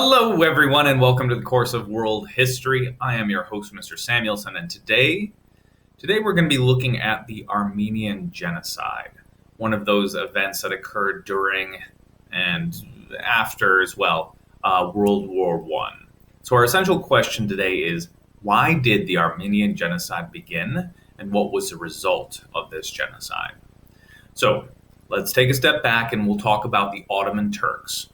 Hello, everyone, and welcome to the course of World History. I am your host, Mr. Samuelson, and today we're going to be looking at the Armenian Genocide, one of those events that occurred during and after, as well, World War I. So our essential question today is, why did the Armenian Genocide begin, and what was the result of this genocide? So let's take a step back, and we'll talk about the Ottoman Turks.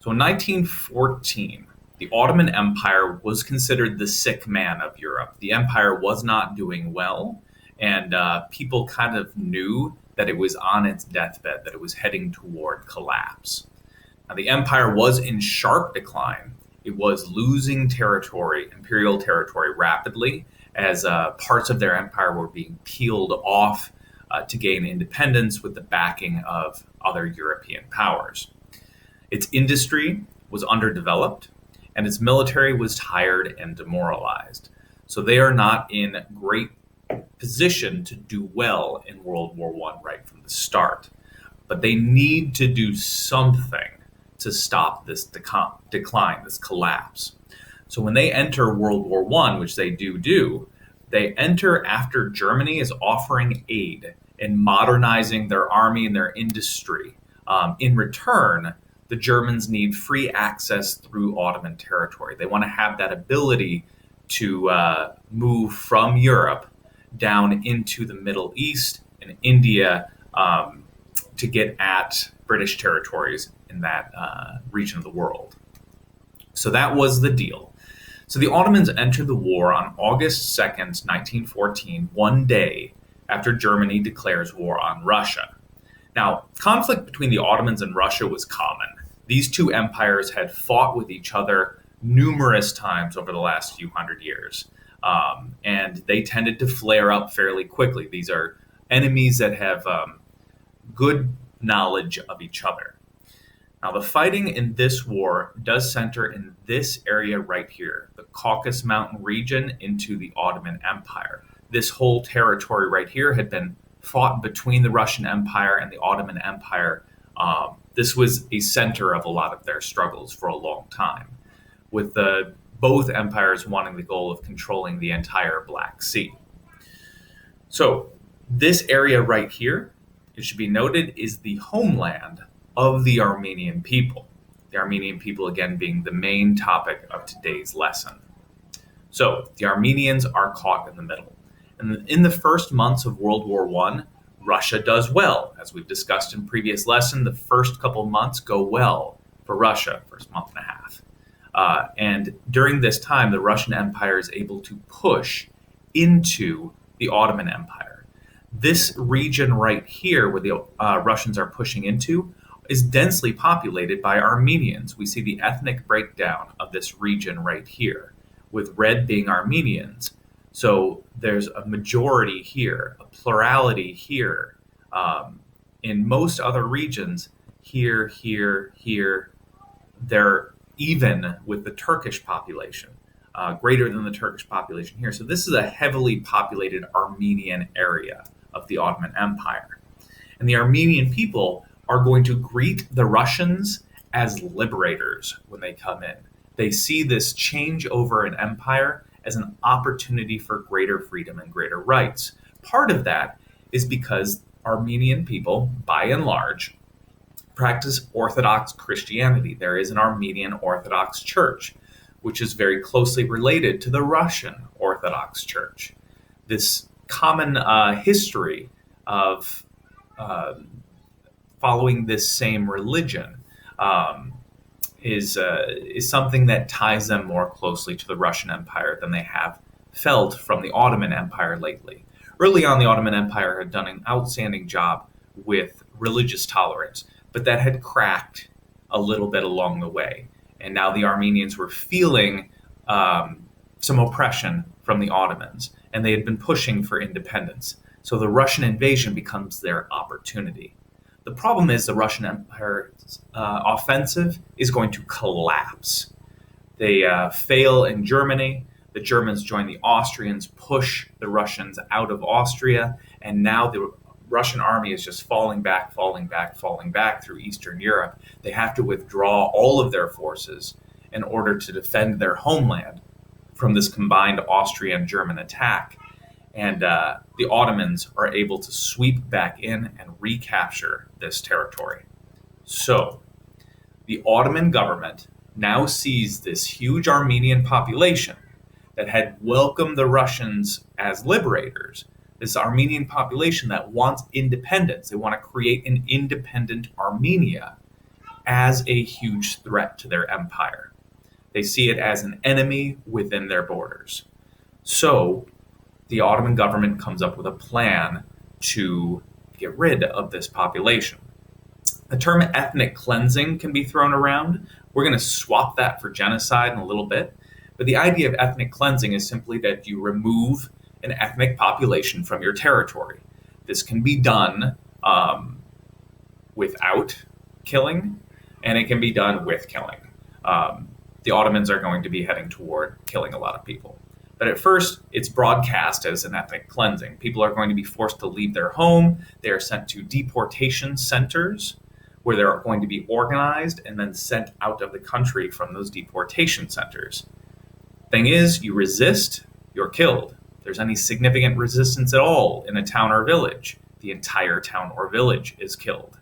So in 1914, the Ottoman Empire was considered the sick man of Europe. The empire was not doing well, and people kind of knew that it was on its deathbed, that it was heading toward collapse. Now, the empire was in sharp decline. It was losing territory, imperial territory, rapidly, as parts of their empire were being peeled off to gain independence with the backing of other European powers. Its industry was underdeveloped, and its military was tired and demoralized. So they are not in great position to do well in World War I right from the start. But they need to do something to stop this decline, this collapse. So when they enter World War I, which they do, they enter after Germany is offering aid in modernizing their army and their industry. In return, the Germans need free access through Ottoman territory. They want to have that ability to move from Europe down into the Middle East and India to get at British territories in that region of the world. So that was the deal. So the Ottomans entered the war on August 2nd, 1914, one day after Germany declares war on Russia. Now, conflict between the Ottomans and Russia was common. These two empires had fought with each other numerous times over the last few hundred years, and they tended to flare up fairly quickly. These are enemies that have good knowledge of each other. Now, the fighting in this war does center in this area right here, the Caucasus Mountain region into the Ottoman Empire. This whole territory right here had been fought between the Russian Empire and the Ottoman Empire. This was a center of a lot of their struggles for a long time, with both empires wanting the goal of controlling the entire Black Sea. So this area right here, it should be noted, is the homeland of the Armenian people. The Armenian people, again, being the main topic of today's lesson. So the Armenians are caught in the middle. And in the first months of World War I, Russia does well. As we've discussed in previous lesson, the first couple months go well for Russia, first month and a half. And during this time, the Russian Empire is able to push into the Ottoman Empire. This region right here, where the Russians are pushing into, is densely populated by Armenians. We see the ethnic breakdown of this region right here, with red being Armenians. So there's a majority here, a plurality here. In most other regions, here, they're even with the Turkish population, greater than the Turkish population here. So this is a heavily populated Armenian area of the Ottoman Empire. And the Armenian people are going to greet the Russians as liberators when they come in. They see this change over an empire as an opportunity for greater freedom and greater rights. Part of that is because Armenian people, by and large, practice Orthodox Christianity. There is an Armenian Orthodox Church, which is very closely related to the Russian Orthodox Church. This common history of following this same religion is something that ties them more closely to the Russian Empire than they have felt from the Ottoman Empire lately. Early on, the Ottoman Empire had done an outstanding job with religious tolerance, but that had cracked a little bit along the way. And now the Armenians were feeling some oppression from the Ottomans, and they had been pushing for independence. So the Russian invasion becomes their opportunity. The problem is the Russian Empire's offensive is going to collapse. They fail in Germany. The Germans join the Austrians, push the Russians out of Austria, and now the Russian army is just falling back through Eastern Europe. They have to withdraw all of their forces in order to defend their homeland from this combined Austrian-German attack. And the Ottomans are able to sweep back in and recapture this territory. So the Ottoman government now sees this huge Armenian population that had welcomed the Russians as liberators, this Armenian population that wants independence. They want to create an independent Armenia as a huge threat to their empire. They see it as an enemy within their borders. So the Ottoman government comes up with a plan to get rid of this population. The term ethnic cleansing can be thrown around. We're going to swap that for genocide in a little bit. But the idea of ethnic cleansing is simply that you remove an ethnic population from your territory. This can be done without killing, and it can be done with killing. The Ottomans are going to be heading toward killing a lot of people. But at first, it's broadcast as an ethnic cleansing. People are going to be forced to leave their home. They are sent to deportation centers where they're going to be organized and then sent out of the country from those deportation centers. Thing is, you resist, you're killed. If there's any significant resistance at all in a town or village, the entire town or village is killed.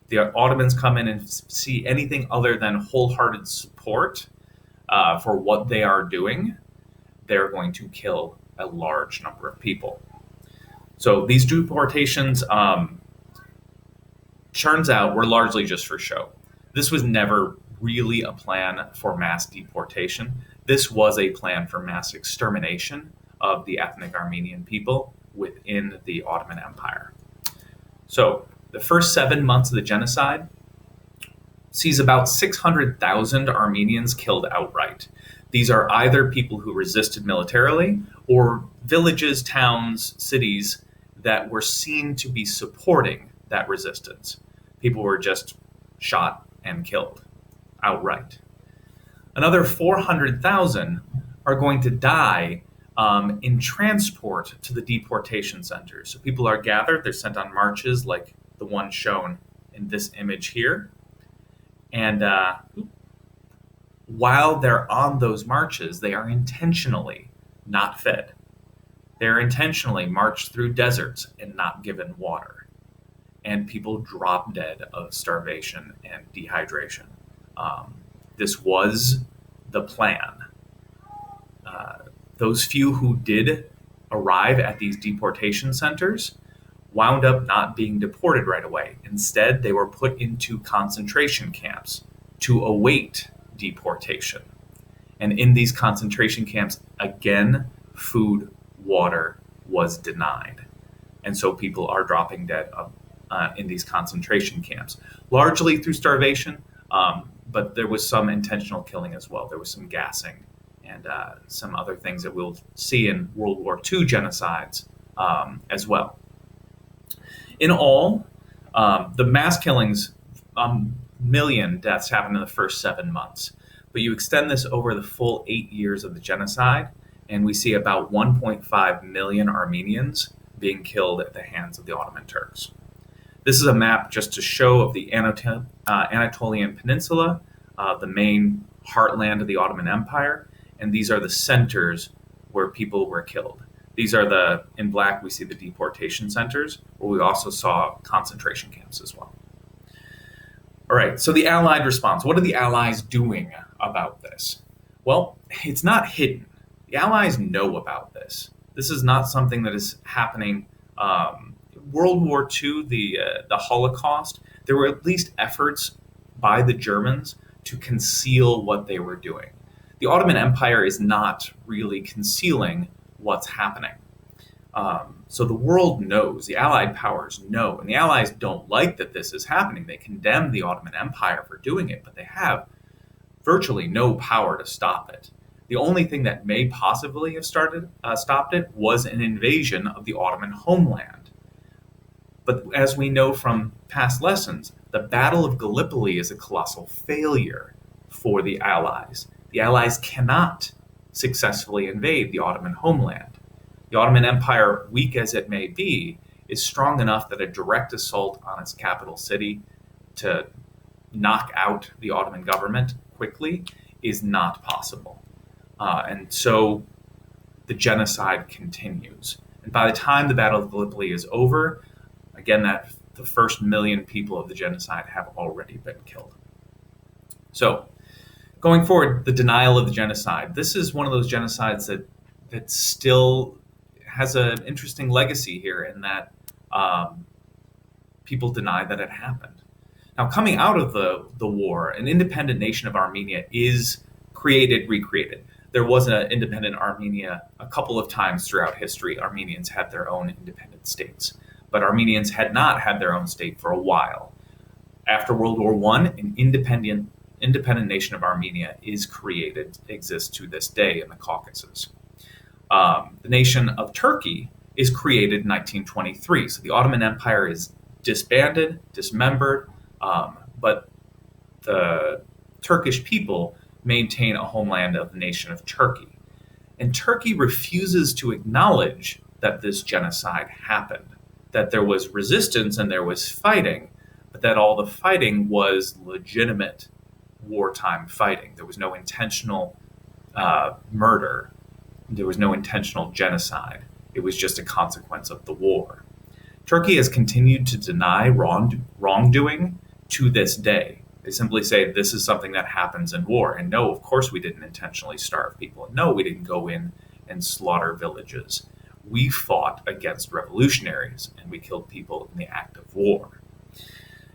The Ottomans come in and see anything other than wholehearted support for what they are doing, they're going to kill a large number of people. So these deportations, turns out, were largely just for show. This was never really a plan for mass deportation. This was a plan for mass extermination of the ethnic Armenian people within the Ottoman Empire. So the first 7 months of the genocide sees about 600,000 Armenians killed outright. These are either people who resisted militarily or villages, towns, cities that were seen to be supporting that resistance. People were just shot and killed outright. Another 400,000 are going to die in transport to the deportation centers. So people are gathered, they're sent on marches like the one shown in this image here. And while they're on those marches, they are intentionally not fed. They're intentionally marched through deserts and not given water. And people drop dead of starvation and dehydration. This was the plan. Those few who did arrive at these deportation centers wound up not being deported right away. Instead, they were put into concentration camps to await deportation. And in these concentration camps, again, food, water was denied. And so people are dropping dead in these concentration camps, largely through starvation, but there was some intentional killing as well. There was some gassing and some other things that we'll see in World War II genocides as well. In all, the mass killings, million deaths happened in the first 7 months. But you extend this over the full 8 years of the genocide, and we see about 1.5 million Armenians being killed at the hands of the Ottoman Turks. This is a map just to show of the Anatolian Peninsula, the main heartland of the Ottoman Empire, and these are the centers where people were killed. These are in black, we see the deportation centers, where we also saw concentration camps as well. All right, so the Allied response. What are the Allies doing about this? Well, it's not hidden. The Allies know about this. This is not something that is happening. World War II, the Holocaust, there were at least efforts by the Germans to conceal what they were doing. The Ottoman Empire is not really concealing what's happening. So the world knows, the Allied powers know, and the Allies don't like that this is happening. They condemn the Ottoman Empire for doing it, but they have virtually no power to stop it. The only thing that may possibly have stopped it was an invasion of the Ottoman homeland. But as we know from past lessons, the Battle of Gallipoli is a colossal failure for the Allies. The Allies cannot successfully invade the Ottoman homeland. The Ottoman Empire, weak as it may be, is strong enough that a direct assault on its capital city to knock out the Ottoman government quickly is not possible. And so the genocide continues. And by the time the Battle of Gallipoli is over, again, that the first million people of the genocide have already been killed. So going forward, the denial of the genocide. This is one of those genocides that still has an interesting legacy here in that people deny that it happened. Now, coming out of the war, an independent nation of Armenia is recreated. There was an independent Armenia a couple of times throughout history. Armenians had their own independent states, but Armenians had not had their own state for a while. After World War I, an independent nation of Armenia is created, exists to this day in the Caucasus. The nation of Turkey is created in 1923. So the Ottoman Empire is disbanded, dismembered, but the Turkish people maintain a homeland of the nation of Turkey. And Turkey refuses to acknowledge that this genocide happened, that there was resistance and there was fighting, but that all the fighting was legitimate wartime fighting. There was no intentional murder. There was no intentional genocide. It was just a consequence of the war. Turkey has continued to deny wrongdoing to this day. They simply say this is something that happens in war. And no, of course we didn't intentionally starve people. And no, we didn't go in and slaughter villages. We fought against revolutionaries and we killed people in the act of war.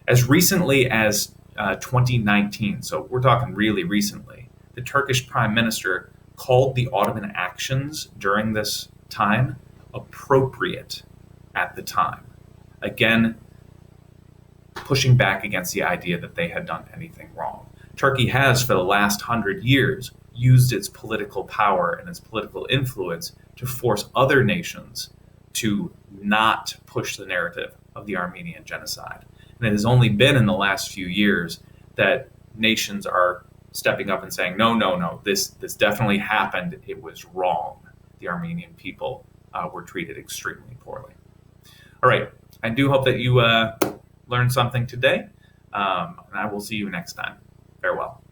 As recently as 2019, so we're talking really recently, the Turkish Prime Minister called the Ottoman actions during this time appropriate at the time. Again, pushing back against the idea that they had done anything wrong. Turkey has, for the last 100 years, used its political power and its political influence to force other nations to not push the narrative of the Armenian genocide. And it has only been in the last few years that nations are stepping up and saying, no, this definitely happened. It was wrong. The Armenian people were treated extremely poorly. All right. I do hope that you learned something today, and I will see you next time. Farewell.